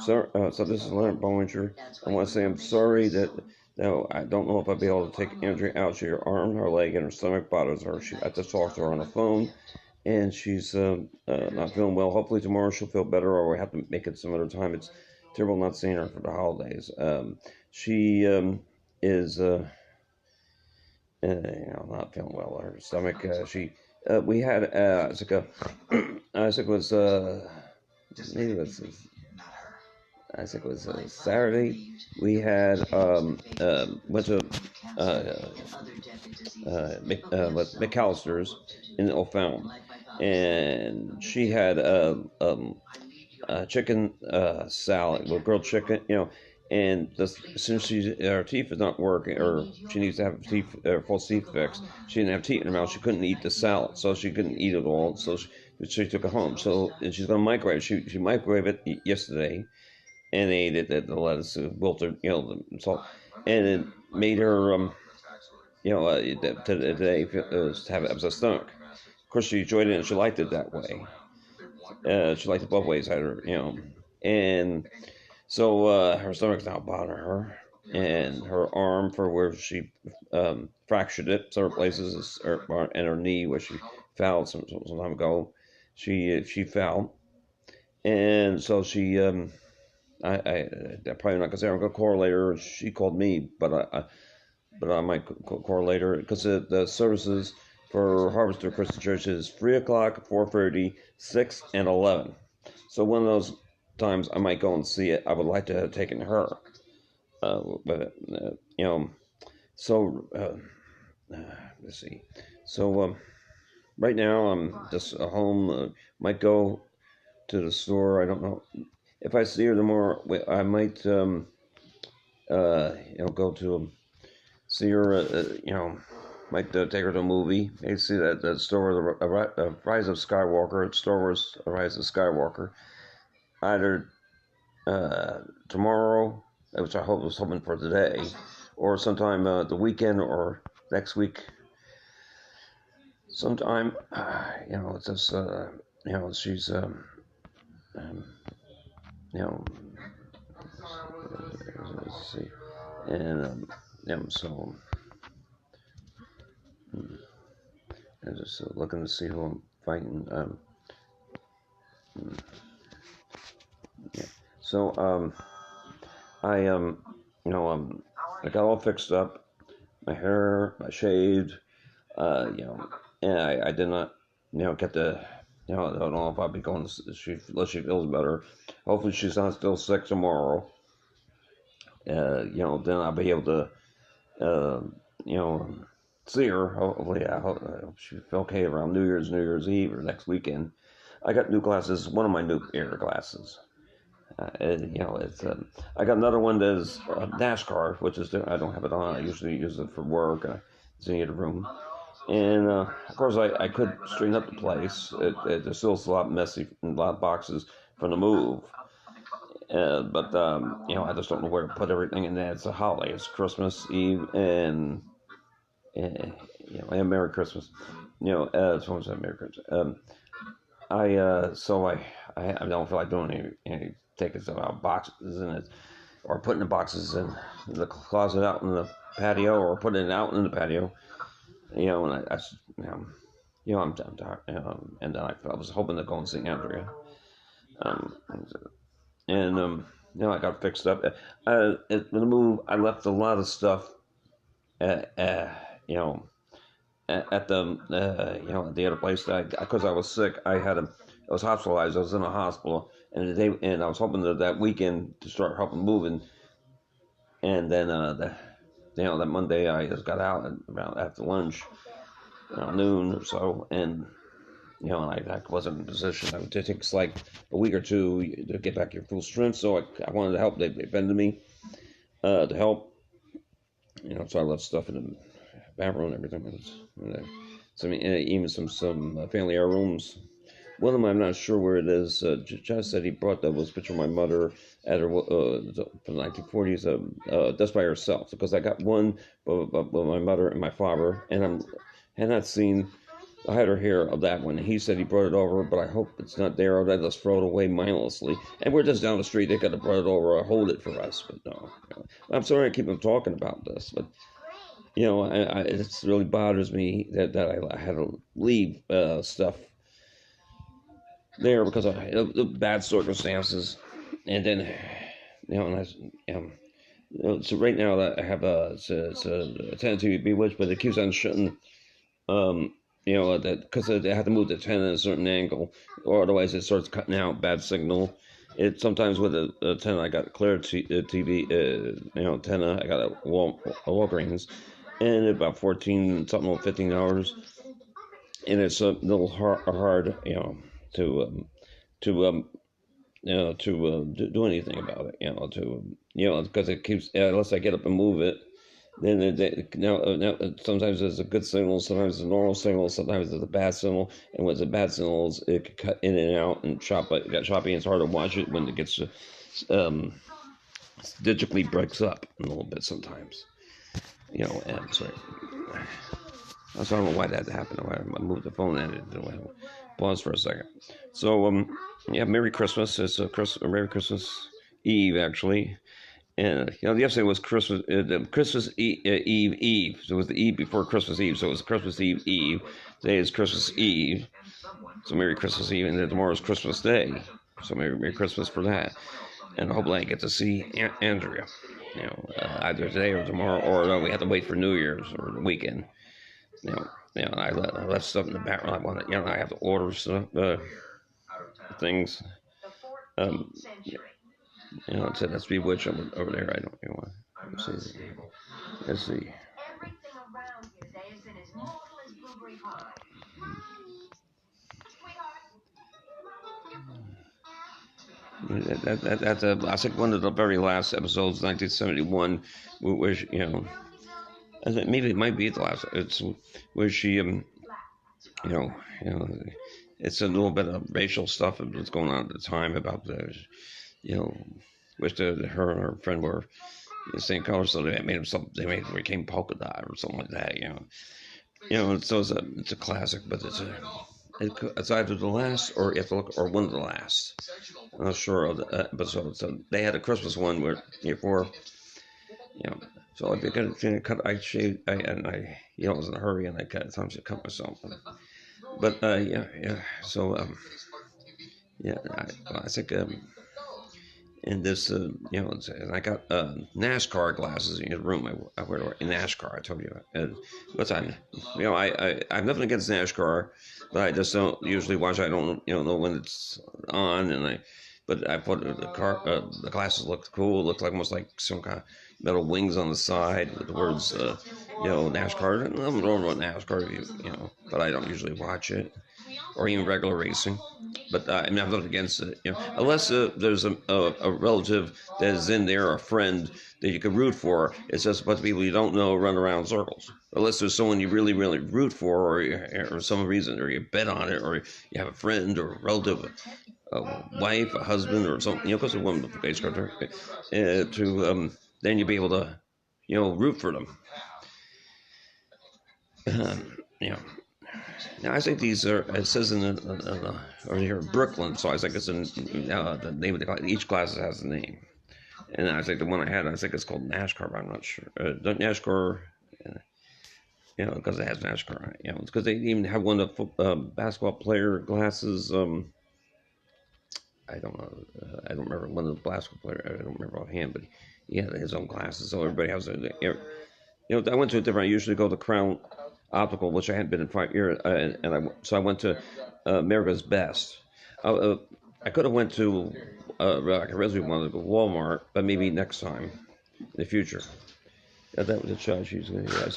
So this is Leonard Bollinger. I want to say I'm sorry that no, I don't know if I'll be able to take Andrea out. Her arm, her leg, and her stomach bothers her. I just talked to her on the phone, and she's not feeling well. Hopefully tomorrow she'll feel better, or we have to make it some other time. It's terrible not seeing her for the holidays. She is not feeling well. Her stomach. She we had Isaac was maybe it was I think it was Saturday. We had went to McAllister's in O'Fallon, and she had chicken salad with grilled chicken, and since her teeth is not working, or she needs to have false teeth fixed, she didn't have teeth in her mouth. She couldn't eat the salad, so she couldn't eat it all. So she took it home. So and she's gonna microwave. She microwaved it yesterday, and ate it. The lettuce wilted, the salt, and it made her, today have it as a stomach. Of course, she enjoyed it and she liked it that way. She liked it both ways, and so her stomach's now bothering her, and her arm for where she fractured it several places, and her knee where she fell some time ago. She fell, and so she I'm probably not gonna say I'm gonna call her later. She called me, but I might call her later because the services for Harvester Christian Church is 3 o'clock, 4:30, 6, and 11. So one of those times I might go and see it. I would like to have taken her, but So let's see. So right now I'm just at home. Might go to the store. I don't know if I see her tomorrow. I might go to see her. Might take her to a movie. Maybe see that Star Wars, Rise of Skywalker. Star Wars, Rise of Skywalker. Either tomorrow, which I was hoping for today, or sometime the weekend or next week. Sometime, it's just she's um, you know, let's see, and so. I'm just looking to see who I'm fighting. Yeah. So I I got all fixed up, my hair, I shaved, and I did not, get the, I don't know if I'll be going unless she feels better. Hopefully she's not still sick tomorrow. Then I'll be able to, you know, see her. Hopefully, I hope she feel okay around New Year's Eve or next weekend. I got new glasses. One of my new air glasses. It's I got another one that is NASCAR, which is I don't have it on. I usually use it for work. It's in the other room, and of course I could straighten up the place. There's still a lot messy, a lot of boxes from the move. But I just don't know where to put everything. And it's a holiday. It's Christmas Eve, uh, and Merry Christmas. Someone said Merry Christmas. I don't feel like doing any taking some out boxes in it, or putting the boxes in the closet out in the patio, or putting it out in the patio. And I'm tired. And I was hoping to go and see Andrea. Um, and I got fixed up. At the move, I left a lot of stuff. At, at the at the other place that because I was sick, I was hospitalized. I was in a hospital, and I was hoping that weekend to start helping moving, and then that Monday I just got out around after lunch, around noon or so, and I wasn't in a position. It takes like a week or two to get back your full strength. So I wanted to help. They bended me to help. So I left stuff in the bathroom and everything. Even some family heirlooms. One of them, I'm not sure where it is. Josh said he brought that was a picture of my mother at her from the 1940s, just by herself. Because I got one with my mother and my father, and I had not seen I had her hear of that one. He said he brought it over, but I hope it's not there, or they just throw it away mindlessly. And we're just down the street. They could have brought it over or hold it for us, but no. I'm sorry I keep on talking about this, but it really bothers me that I had to leave stuff there because of the bad circumstances, and then and so right now I have it's a tendency to be bewitched, but it keeps on shutting. That because they have to move the antenna at a certain angle, or otherwise it starts cutting out bad signal. It sometimes with a antenna, I got a clear TV, antenna. I got a Walgreens, and about 14 something like $15, and it's a little hard, to do anything about it, because it keeps unless I get up and move it. Then now sometimes there's a good signal, sometimes it's a normal signal, sometimes it's a bad signal, and when it's a bad signal, it can cut in and out and choppy. And it's hard to watch it when it gets digitally breaks up a little bit sometimes. And so I don't know why that happened. I moved the phone and it pause for a second. So Merry Christmas. It's a Merry Christmas Eve actually. And yesterday was Christmas Eve. So it was the Eve before Christmas Eve. So it was Christmas Eve. Today is Christmas Eve. So Merry Christmas Eve, and then tomorrow is Christmas Day. So Merry Christmas for that. And hopefully I get to see Andrea. Either today or tomorrow, or we have to wait for New Year's or the weekend. I left stuff in the background. I want to, I have to order stuff, things. It said that's Bewitched over there. I don't know. Let's see. Let's see. That's I think one of the very last episodes, 1971, where I think maybe it might be the last. It's where she it's a little bit of racial stuff that's going on at the time about which her and her friend were the same color, so they made them they became polka dot or something like that. So it's a classic, but it's either the last or you have to look or one of the last. I'm not sure of the episode. So they had a Christmas one where before, So I began to cut. I shaved. I was in a hurry, and I cut time to cut myself. But So I think in this, and I got NASCAR glasses in the room. I wear NASCAR. I told you. But I have nothing against NASCAR, but I just don't usually watch. I don't know when it's on, but I put the glasses looked cool. It looked like almost like some kind of metal wings on the side with the words, NASCAR. I'm wrong with NASCAR, but I don't usually watch it or even regular racing. But I'm not against it, unless there's a relative that is in there, a friend that you can root for. It's just a bunch of people you don't know run around circles. Unless there's someone you really, really root for, or some reason, or you bet on it, or you have a friend or a relative, a wife, a husband, or something, because a woman with a base card, then you'll be able to, root for them. Now I think these are. It says over here Brooklyn, so I think it's in the name of the class. Each class has a name, and I think the one I had, I think it's called NASCAR, but I'm not sure. NASCAR, because it has NASCAR. It's because they even have one of the basketball player glasses. I don't know. I don't remember one of the basketball player. I don't remember offhand, but he had his own glasses, so everybody has their. I went to a different. I usually go to Crown Optical, which I hadn't been in 5 years, so I went to America's Best. I could have went to I originally wanted to go to Walmart, but maybe next time in the future. That was a child she's going to.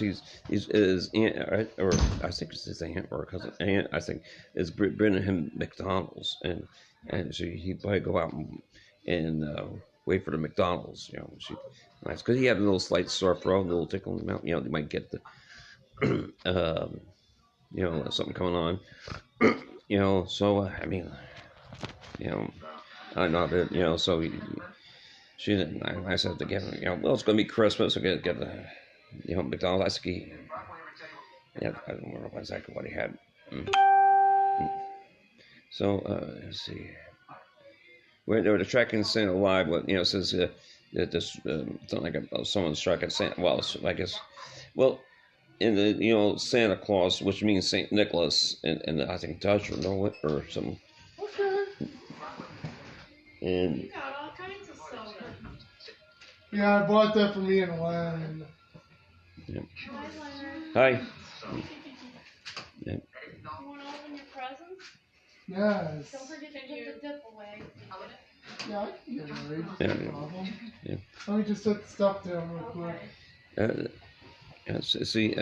He's his aunt, right? Or I think it's his aunt or cousin. Aunt, I think is bringing him McDonald's, and so he'd probably go out and wait for the McDonald's. Nice because he had a little slight sore throat, a little tickle in the mouth. They might get the. Something coming on. So I mean, I know that, so I said to get him, well, it's going to be Christmas, so get the, McDonald's. I think I don't remember exactly what he had. Mm. So let's see. They're tracking Santa alive. What it says that this something like someone's tracking Santa. Well, I guess. Well, in the Santa Claus, which means Saint Nicholas, and I think Dutch or Norway or something. Okay. And You got all kinds of soda. Yeah, I bought that for me and Len. yeah. Hi, Leonard. Hi. You Yeah. want to open your presents? Yes. Don't forget to put the dip away. Yeah, I can get it ready. Yeah. No problem. Yeah. Let me just set the stuff down real quick. See,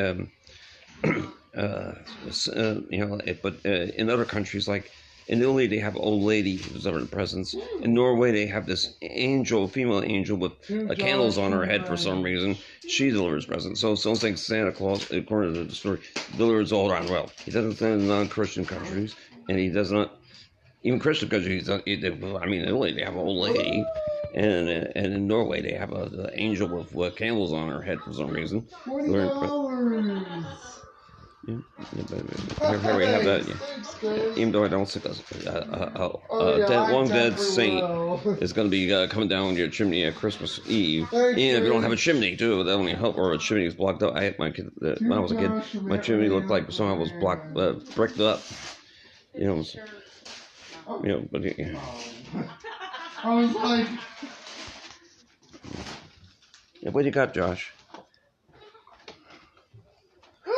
but in other countries, like in Italy, they have an old lady who's delivering presents. In Norway, they have this angel, female angel with candles on her head for some reason. She delivers presents. So someone thinks Santa Claus, according to the story, delivers all around well. He doesn't send in non-Christian countries, and he does not, even Christian countries, in Italy, they have an old lady. And in Norway, they have an angel with candles on her head for some reason. $20. Yeah, here we have that. Yeah. Even though I don't think one dead saint is going to be coming down your chimney at Christmas Eve. And if you don't have a chimney, too, that only help. Or a chimney is blocked up. I had my kid when I was a kid. My chimney looked like somehow was bricked up. But yeah. I was like, Yeah, what do you got, Josh? Do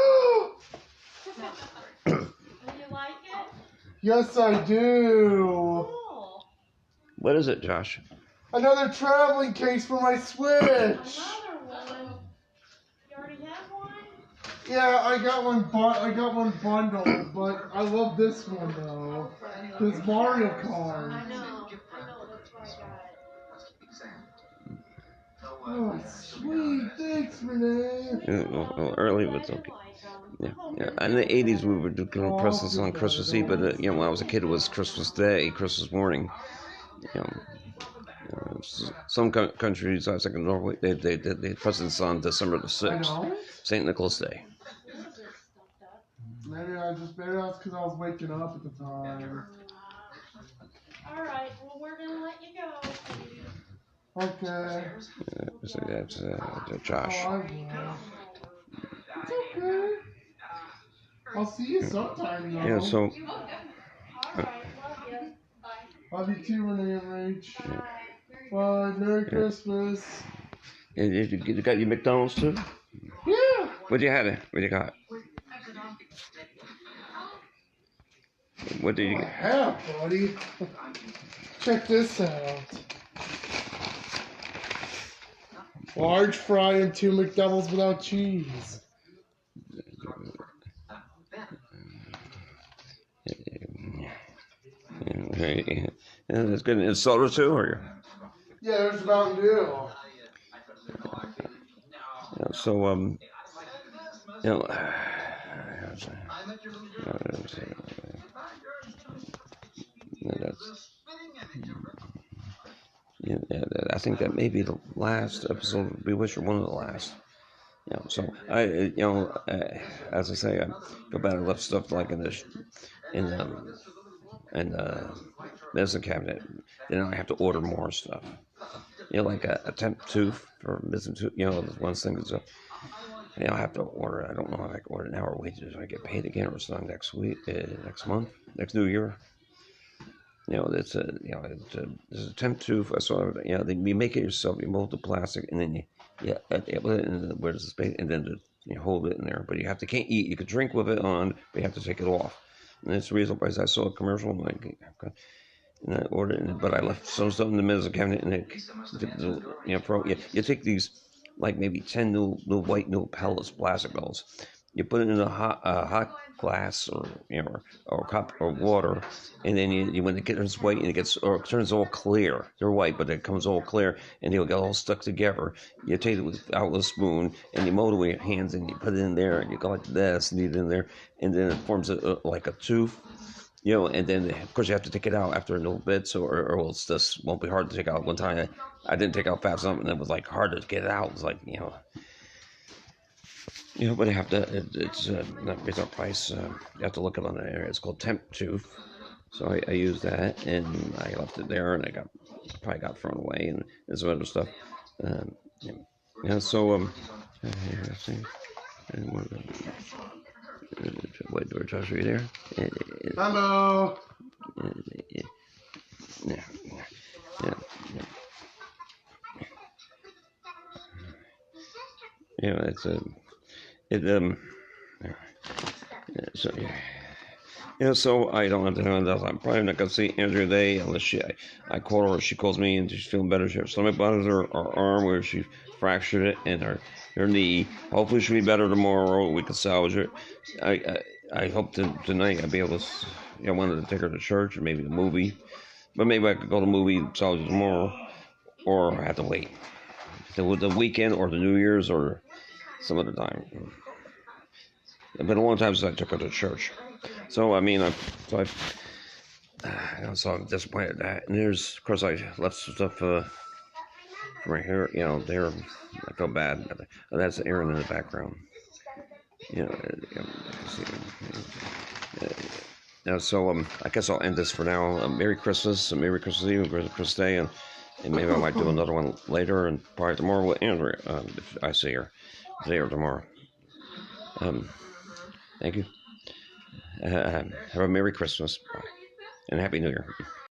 you like it? yes, I do. Cool. What is it, Josh? Another traveling case for my Switch. Another one. You already have one? Yeah, I got one bundled, but I love this one though. This Mario Kart. I know. That's why I got it. Oh, sweet. Thanks, Renee. Well, early, but it's okay. Yeah. In the 80s, we were doing presents on Christmas Eve, but when I was a kid, it was Christmas Day, Christmas morning. Some countries, I was like in Norway, they did presents on December the 6th, St. Nicholas Day. Maybe that's because I was waking up at the time. All right. Well, we're gonna let you go. Okay. So that's Josh. Oh, I will. It's okay. I'll see you sometime, though. Yeah, so. All right. Love you. Love you too, Renee and Rach. Bye. Merry Christmas. And you got your McDonald's too? Yeah. What you had? What you got? What did you I get? have, buddy. Check this out. Large fry and 2 McDoubles without cheese. Yeah, that's good. And soda too, or? Yeah, there's Mountain Dew. Yeah, so I think that may be the last episode of Bewitcher, one of the last. So I, as I say, I go back and left stuff like in medicine cabinet. Then I have to order more stuff. Like a temp tooth for missing tooth. One thing is I have to order. I don't know if I can order now or wait until I get paid again or something next week, next month, next New Year. It's a temp tooth. So you make it yourself. You mold the plastic, and then you put it in where there's the space, and then you hold it in there. But you can't eat. You could drink with it on, but you have to take it off. And that's the reason why I saw a commercial, and I ordered it, but I left some stuff in the medicine cabinet, and you take these like maybe 10 new white pellets, plastic belts. You put it in a hot glass or or cup or water, and then you when it gets white and it turns all clear. They're white, but it comes all clear, and they'll get all stuck together. You take it out with a spoon, and you mold it with your hands, and you put it in there, and you go like this, and you in there, and then it forms like a tooth. And then of course you have to take it out after a little bit, or else this won't be hard to take out. One time I didn't take out fast enough, and it was like hard to get it out. It was like You know, but I have to. It's not based on price. You have to look it on the area. It's called Temp Tooth. So I used that, and I left it there, and I probably got thrown away, and some other stuff. Yeah. Yeah. So here, let's see. And what door touch right there? Hello. Yeah. Yeah. Yeah. Yeah. It's yeah. So yeah. Yeah, so I don't have to know that. I'm probably not gonna see Andrea today unless I call her or she calls me and she's feeling better. She has stomach bothers her arm where she fractured it and her knee. Hopefully she'll be better tomorrow. We can salvage it. I hope tonight I'll be able to. I wanted to take her to church or maybe a movie, but maybe I could go to the movie salvage it tomorrow, or I have to wait the weekend or the New Year's or some other time. It's been a long time since I took her to church. So I mean, so I'm disappointed at that. And there's, of course, I left some stuff right here. You know, there. I feel bad. That's Aaron in the background. You know, so I guess I'll end this for now. Merry Christmas, Merry Christmas Eve, Merry Christmas Day, and maybe I might do another one later, and probably tomorrow with Andrea if I see her today or tomorrow. Thank you. Have a Merry Christmas and a Happy New Year.